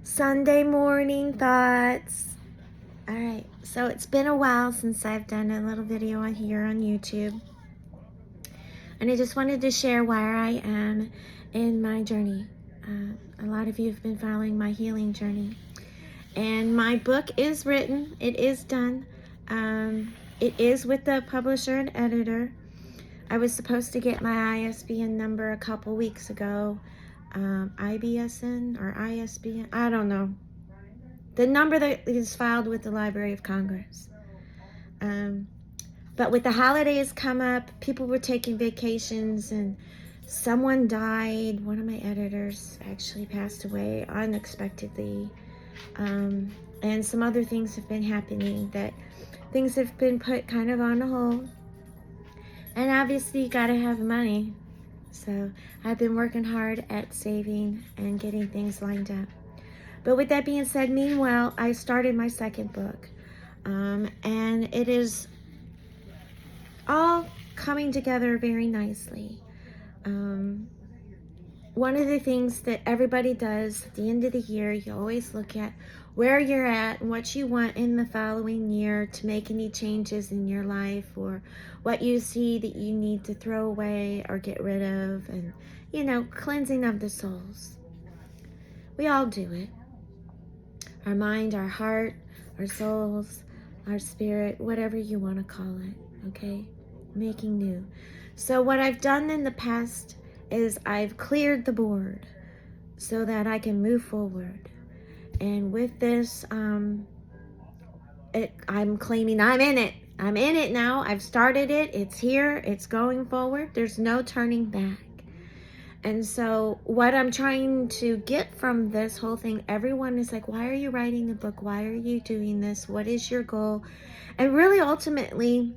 Sunday morning thoughts. All right, so it's been a while since I've done a little video on here on YouTube, and I just wanted to share where I am in my journey. A lot of you have been following my healing journey, and my book is written. It is done. It is with the publisher and editor. I was supposed to get my ISBN number a couple weeks ago. IBSN or ISBN, I don't know. The number that is filed with the Library of Congress. But with the holidays come up, people were taking vacations and someone died. One of my editors actually passed away unexpectedly. And some other things have been happening that things have been put kind of on hold. And obviously you gotta have money. So I've been working hard at saving and getting things lined up. But with that being said, meanwhile, I started my second book. And it is all coming together very nicely. One of the things that everybody does at the end of the year, you always look at where you're at and what you want in the following year to make any changes in your life, or what you see that you need to throw away or get rid of, and, cleansing of the souls. We all do it. Our mind, our heart, our souls, our spirit, whatever you want to call it, okay? Making new. So what I've done in the past is I've cleared the board so that I can move forward. And with this, I'm claiming I'm in it. I'm in it now. I've started it. It's here. It's going forward. There's no turning back. And so what I'm trying to get from this whole thing, everyone is like, why are you writing a book? Why are you doing this? What is your goal? And really, ultimately,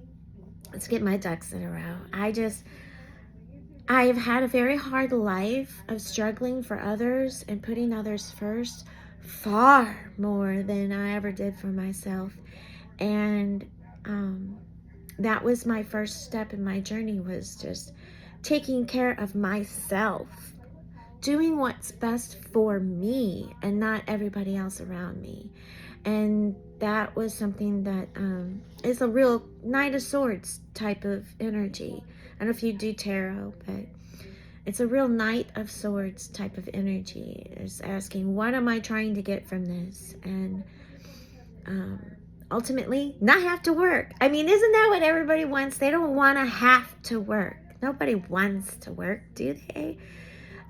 let's get my ducks in a row. I've had a very hard life of struggling for others and putting others first, far more than I ever did for myself. And that was my first step in my journey, was just taking care of myself, doing what's best for me and not everybody else around me. And that was something that is a real Knight of Swords type of energy. I don't know if you do tarot, but it's a real Knight of Swords type of energy. It's asking, what am I trying to get from this? And ultimately, not have to work. I mean, isn't that what everybody wants? They don't want to have to work. Nobody wants to work, do they?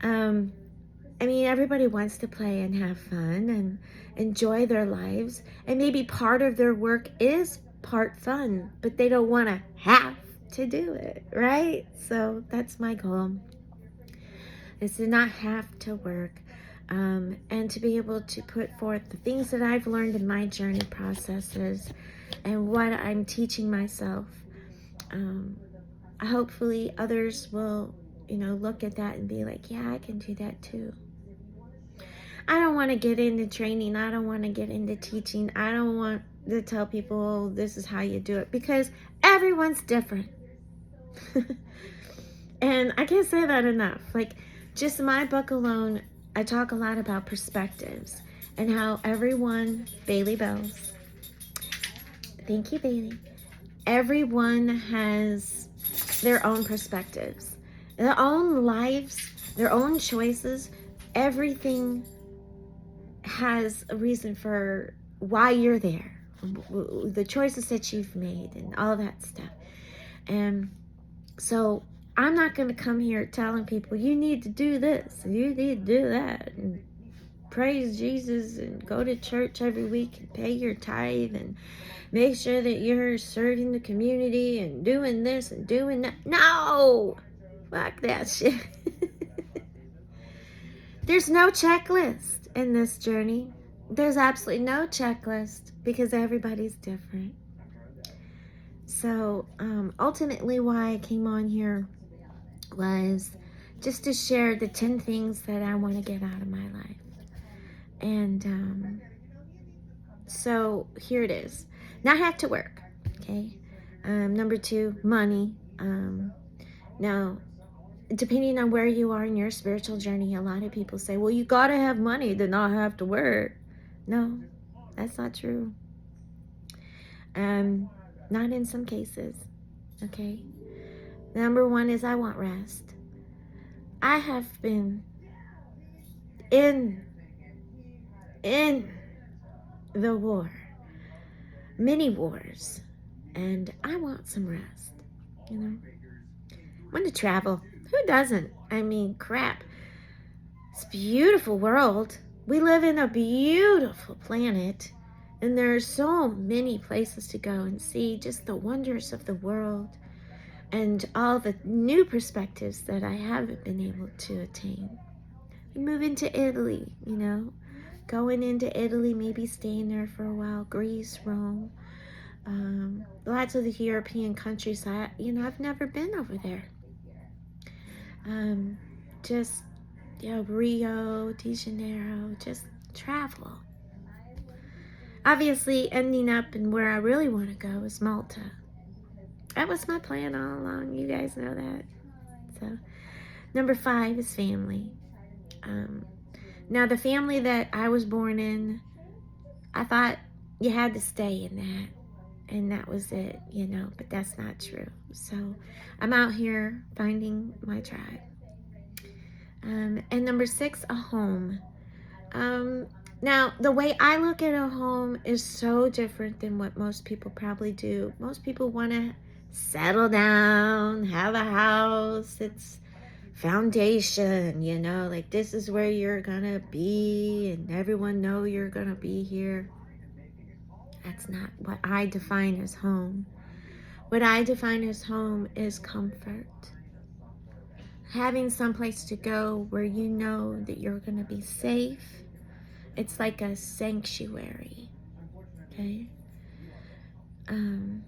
I mean, everybody wants to play and have fun and enjoy their lives. And maybe part of their work is part fun, but they don't want to have to do it, right? So that's my goal, is to not have to work, and to be able to put forth the things that I've learned in my journey processes and what I'm teaching myself. Hopefully others will, look at that and be like, yeah, I can do that too. I don't want to get into training. I don't want to get into teaching. I don't want to tell people, oh, this is how you do it, because everyone's different. And I can't say that enough. Like, just my book alone, I talk a lot about perspectives and how everyone, Bailey Bells, thank you, Bailey, everyone has their own perspectives, their own lives, their own choices. Everything has a reason for why you're there, the choices that you've made and all that stuff. And so I'm not going to come here telling people, you need to do this, you need to do that, and praise Jesus and go to church every week and pay your tithe and make sure that you're serving the community and doing this and doing that. No! Fuck that shit. There's no checklist in this journey. There's absolutely no checklist, because everybody's different. So ultimately why I came on here was just to share the 10 things that I want to get out of my life. And so here it is. Not have to work, okay? Number 2, money. Now, depending on where you are in your spiritual journey, a lot of people say, well, you got to have money to not have to work. No, that's not true. Not in some cases. Okay. Number one is I want rest. I have been in the war, many wars, and I want some rest. You know, I want to travel. Who doesn't? I mean, crap. It's a beautiful world. We live in a beautiful planet, and there are so many places to go and see just the wonders of the world and all the new perspectives that I haven't been able to attain. Moving to Italy, you know, going into Italy, maybe staying there for a while, Greece, Rome, lots of the European countries. I've never been over there. Just, Rio de Janeiro, just travel. Obviously, ending up in where I really want to go is Malta. That was my plan all along. You guys know that. So, number 5 is family. Now, the family that I was born in, I thought you had to stay in that, and that was it, but that's not true. So I'm out here finding my tribe. And number 6, a home. Now, the way I look at a home is so different than what most people probably do. Most people want to settle down, have a house. It's foundation, like this is where you're gonna be and everyone know you're gonna be here. That's not what I define as home. What I define as home is comfort. Having someplace to go where you know that you're gonna be safe. It's like a sanctuary. Okay. And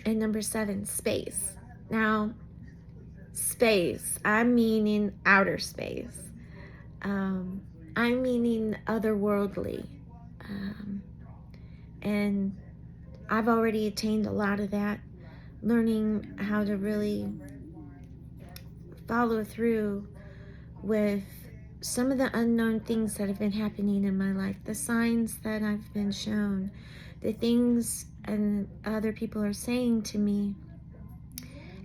number 7, space. Now, space, I'm meaning outer space. I'm meaning otherworldly. And I've already attained a lot of that, learning how to really follow through with some of the unknown things that have been happening in my life, the signs that I've been shown, the things and other people are saying to me,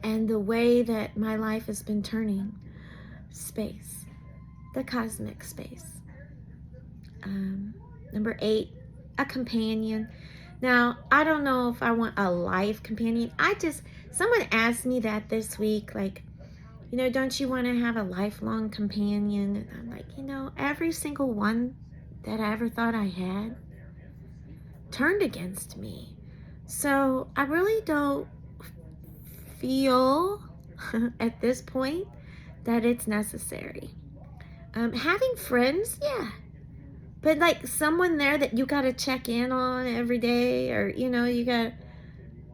and the way that my life has been turning. Space, the cosmic space. Number 8, a companion. Now, I don't know if I want a life companion. Someone asked me that this week, like, don't you want to have a lifelong companion? And I'm like, every single one that I ever thought I had turned against me. So I really don't feel at this point that it's necessary. Having friends, yeah. But like someone there that you got to check in on every day, or,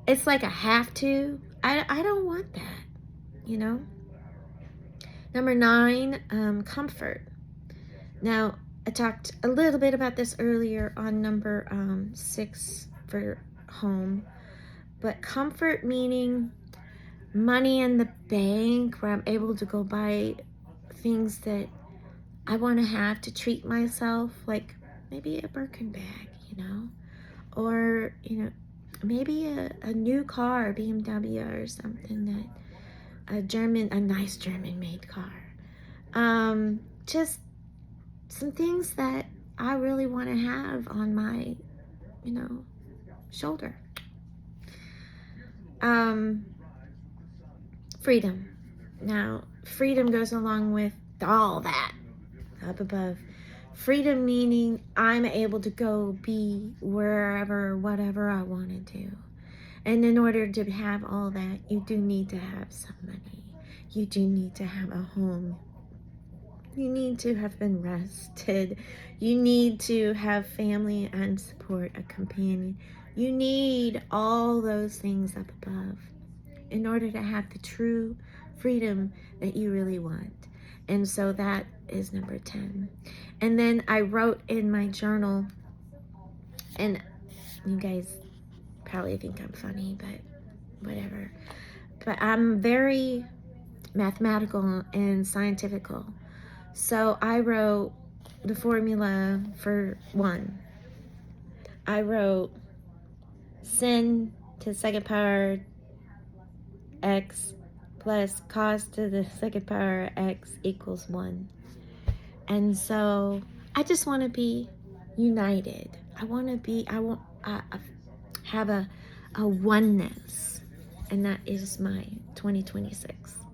it's like a have to. I don't want that, Number 9, comfort. Now, I talked a little bit about this earlier on number 6 for home. But comfort meaning money in the bank where I'm able to go buy things that I want to have to treat myself, like maybe a Birkin bag, or, maybe a new car, BMW or something, that a nice German made car. Just some things that I really want to have on my, shoulder. Freedom. Now, freedom goes along with all that up above. Freedom meaning I'm able to go be wherever, whatever I want to do. And in order to have all that, you do need to have some money. You do need to have a home. You need to have been rested. You need to have family and support, a companion. You need all those things up above in order to have the true freedom that you really want. And so that is number 10. And then I wrote in my journal, and you guys probably think I'm funny, but whatever. but I'm very mathematical and scientifical. So I wrote the formula for 1. I wrote sin to the second power x plus cos to the second power x equals 1. And so I just want to be united. I have a oneness. And that is my 2026.